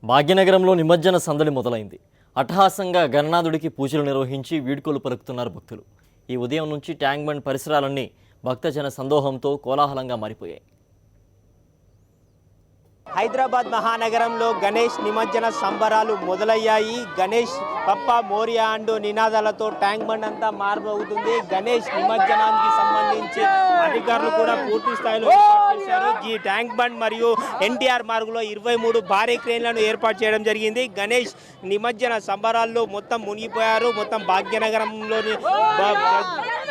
భాగ్యనగరంలో నిమజ్జన సందడి మొదలైంది. అట్టహాసంగా గణనాథుడికి పూజలు నిర్వహించి వీడ్కోలు పలుకుతున్నారు భక్తులు. ఈ ఉదయం నుంచి ట్యాంక్ బండ్ పరిసరాలన్నీ భక్తజన సందోహంతో కోలాహలంగా మారిపోయాయి. హైదరాబాద్ మహానగరంలో గణేష్ నిమజ్జన సంబరాలు మొదలయ్యాయి. గణేష్ పప్ప మోరియా అంటూ నినాదాలతో ట్యాంక్ బండ్ అంతా మారిపోతుంది. గణేష్ నిమజ్జనానికి సంబంధించి అధికారులు కూడా పూర్తి స్థాయిలో ఏర్పాటు చేశారు. ఈ ట్యాంక్ బండ్ మరియు ఎన్టీఆర్ మార్గులో 23 భారీ క్రేన్లను ఏర్పాటు చేయడం జరిగింది. గణేష్ నిమజ్జన సంబరాల్లో మొత్తం మునిగిపోయారు. మొత్తం భాగ్యనగరంలోని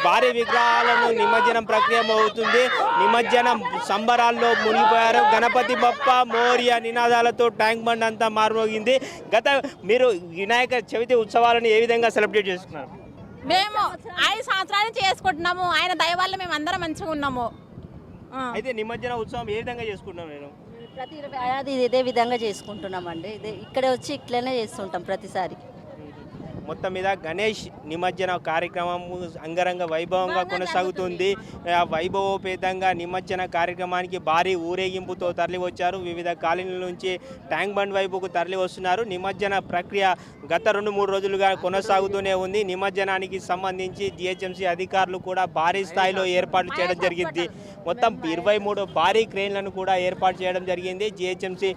భారీ విగ్రహాలను నిమజ్జనం ప్రక్రియ అవుతుంది. నిమజ్జనం సంబరాల్లో మునిగిపోయారు. గణపతి బప్ప మోరియా నినాదాలతో ట్యాంక్ బండ్ అంతా మారిపోయింది. మీరు వినాయక చవితి ఉత్సవాలను ఏ విధంగా సెలబ్రేట్ చేసుకున్నారు? మేము 5 సంవత్సరాలు చేసుకుంటున్నాము. ఆయన దయ వల్ల మేము అందరం మంచిగా ఉన్నాము. అయితే నిమజ్జన ఉత్సవం ఏ విధంగా చేసుకుంటున్నాం? నేను ప్రతి ఏడాది ఇదే విధంగా చేసుకుంటున్నామండి. ఇక్కడే వచ్చి ఇట్లనే చేస్తుంటాం ప్రతిసారి. మొత్తం మీద గణేష్ నిమజ్జన కార్యక్రమం అంగరంగ వైభవంగా కొనసాగుతుంది. వైభవోపేతంగా నిమజ్జన కార్యక్రమానికి భారీ ఊరేగింపుతో తరలి వచ్చారు. వివిధ కాలనీల నుంచి ట్యాంక్ బండ్ వైపుకు తరలి వస్తున్నారు. నిమజ్జన ప్రక్రియ గత 2-3 రోజులుగా కొనసాగుతూనే ఉంది. నిమజ్జనానికి సంబంధించి జిహెచ్ఎంసీ అధికారులు కూడా భారీ స్థాయిలో ఏర్పాట్లు చేయడం జరిగింది. మొత్తం 23 భారీ క్రేన్లను కూడా ఏర్పాటు చేయడం జరిగింది. జిహెచ్ఎంసీ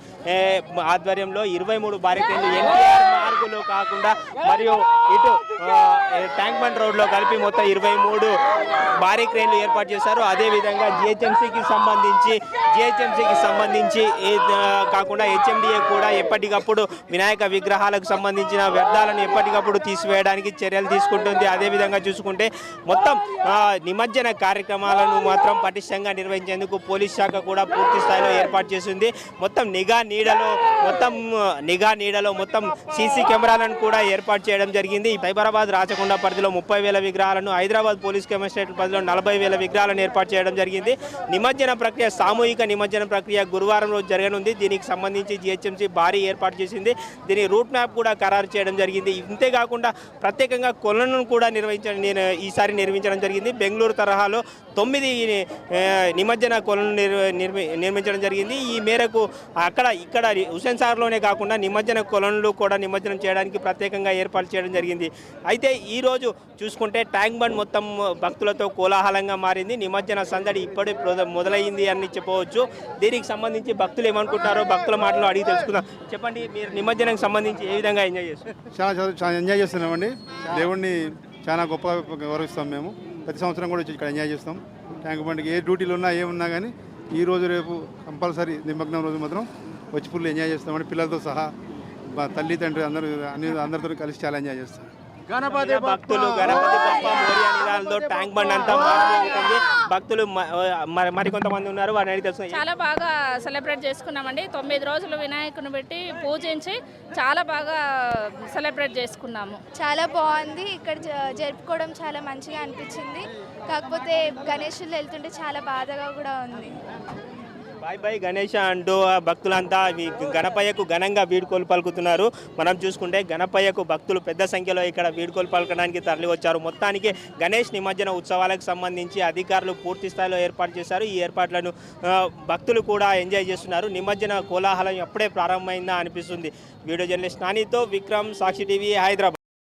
ఆధ్వర్యంలో 23 భారీ క్రేన్లు ఎన్టీఆర్ మార్గులో కాకుండా మరియు ఇటు ట్యాంక్ బండ్ రోడ్లో కలిపి మొత్తం 23 భారీ క్రేన్లు ఏర్పాటు చేశారు. అదేవిధంగా జిహెచ్ఎంసీకి సంబంధించి కాకుండా హెచ్ఎండిఏ కూడా ఎప్పటికప్పుడు వినాయక విగ్రహాలకు సంబంధించిన వ్యర్థాలను ఎప్పటికప్పుడు తీసివేయడానికి చర్యలు తీసుకుంటుంది. అదేవిధంగా చూసుకుంటే మొత్తం నిమజ్జన కార్యక్రమాలను మాత్రం పటిష్టంగా నిర్వహించేందుకు పోలీస్ శాఖ కూడా పూర్తి స్థాయిలో ఏర్పాటు చేసింది. మొత్తం నిఘా నీడలో మొత్తం సీసీ కెమెరాలను కూడా ఏర్పాటు చేయడం జరిగింది. సైబరాబాద్ రాచకొండ పరిధిలో 30,000 విగ్రహాలను, హైదరాబాద్ పోలీస్ కమిషనరేట్ పరిధిలో 40,000 విగ్రహాలను ఏర్పాటు చేయడం జరిగింది. నిమజ్జన ప్రక్రియ సామూహిక నిమజ్జన ప్రక్రియ గురువారం రోజు జరగనుంది. దీనికి సంబంధించి జిహెచ్ఎంసీ భారీ ఏర్పాటు చేసింది. దీని రూట్ మ్యాప్ కూడా ఖరారు చేయడం జరిగింది. ఇంతేకాకుండా ప్రత్యేకంగా కొలను కూడా ఈసారి నిర్మించడం జరిగింది. బెంగళూరు తరహాలో 9 నిమజ్జన కొలను నిర్మించడం జరిగింది. ఈ మేరకు ఇక్కడ హుస్సేన్ సాగర్లోనే కాకుండా నిమజ్జన కొలనులు కూడా నిమజ్జనం చేయడానికి ప్రత్యేకంగా ఏర్పాటు చేయడం జరిగింది. అయితే ఈరోజు చూసుకుంటే ట్యాంక్ బండ్ మొత్తం భక్తులతో కోలాహలంగా మారింది. నిమజ్జన సందడి ఇప్పుడే మొదలైంది అని చెప్పవచ్చు. దీనికి సంబంధించి భక్తులు ఏమనుకుంటున్నారో భక్తుల మాటలు అడిగి తెలుసుకుందాం. చెప్పండి, మీరు నిమజ్జనానికి సంబంధించి ఏ విధంగా ఎంజాయ్ చేస్తున్నారు? చాలా ఎంజాయ్ చేస్తున్నామండి. దేవుడిని చాలా గొప్పగా గౌరవిస్తాం. మేము ప్రతి సంవత్సరం కూడా వచ్చి ఇక్కడ ఎంజాయ్ చేస్తాం. ట్యాంక్ బండ్కి ఏ డ్యూటీలు ఉన్నా ఏమున్నా కానీ ఈ రోజు రేపు కంపల్సరీ నిమగ్నం రోజు మాత్రం వచ్చి ఫుల్ ఎంజాయ్ చేస్తామండి. పిల్లలతో సహా తల్లి తండ్రి అందరితో కలిసి చాలా ఎంజాయ్ చేస్తాం. గణపతి భక్తులు గణపతి బప్ప మోరియా నినాదాలతో ట్యాంక్ బండ్ అంతా మారిపోతుంది. భక్తులు మరికొంతమంది ఉన్నారు, వారిని అడిగి తెలుసు. చాలా బాగా సెలబ్రేట్ చేసుకున్నామండి. 9 రోజులు వినాయకుని పెట్టి పూజించి చాలా బాగా సెలబ్రేట్ చేసుకున్నాము. చాలా బాగుంది. ఇక్కడ జరుపుకోవడం చాలా మంచిగా అనిపించింది. కాకపోతే గణేశులు వెళ్తుంటే చాలా బాధగా కూడా ఉంది. బాయ్ బాయ్ గణేష అంటూ భక్తులంతా గణపయ్యకు ఘనంగా వీడ్కోలు పలుకుతున్నారు. మనం చూసుకుంటే గణపయ్యకు భక్తులు పెద్ద సంఖ్యలో ఇక్కడ వీడ్కోలు పలకడానికి తరలి వచ్చారు. మొత్తానికి గణేష్ నిమజ్జన ఉత్సవాలకు సంబంధించి అధికారులు పూర్తి స్థాయిలో ఏర్పాటు చేశారు. ఈ ఏర్పాట్లను భక్తులు కూడా ఎంజాయ్ చేస్తున్నారు. నిమజ్జన కోలాహలం ఎప్పుడే ప్రారంభమైందా అనిపిస్తుంది. వీడియో జర్నలిస్ట్ నానితో విక్రమ్, సాక్షి టీవీ, హైదరాబాద్.